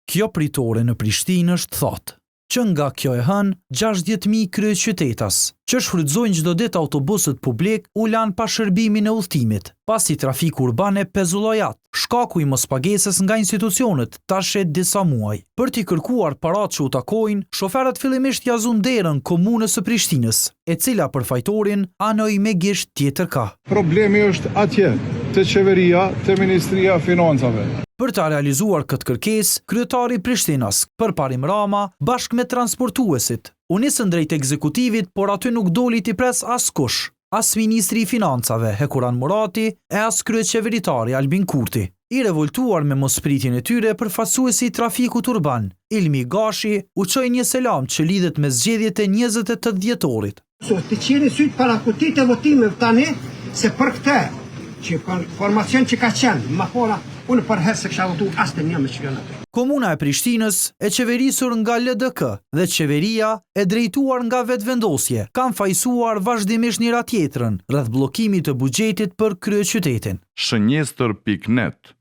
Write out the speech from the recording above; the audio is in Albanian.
Kjo pritore në Prishtinë është thotë që nga kjo e hënë 60.000 kryeqytetas që shfrytëzojnë çdo ditë autobuset publik u lanë pa shërbimin e udhëtimit, pasi trafiku urban e pezulloi atë. Shkaku i mospagesës nga institucionet tash e disa muaj. Për t'i kërkuar paratë që u takojnë, shoferët fillimisht jazun derën komunës së Prishtinës, e cila për fajtorin anoj me gisht tjetër ka. Problemi është atje, te qeveria, te Ministria e Financave. Për ta realizuar këtë kërkesë, kryetari i Prishtinës, Përparim Rama, bashkë me transportuesit, u nisën drejt ekzekutivit, por aty nuk doli t'i pres askush, as Ministri i Financave, Hekuran Murati, e as kryeqeveritari Albin Kurti. I revoltuar me mospritjen e tyre, përfaqësuesi i trafikut urban, Ilmi Gashi, u çoi një selam që lidhet me zgjedhjet e 28 dhjetorit. Të qeni syt para kutit e votimeve tani, se për këtë, që formacion që ka qenë, ma fora, unë për herë se kësha votu asë të një me qëllonat. Komuna e Prishtinës e qeverisur nga LDK dhe qeveria e drejtuar nga vetëvendosje kanë fajsuar vazhdimisht njëra tjetrën rreth bllokimit të buxhetit për kryeqytetin. Shënjestër.net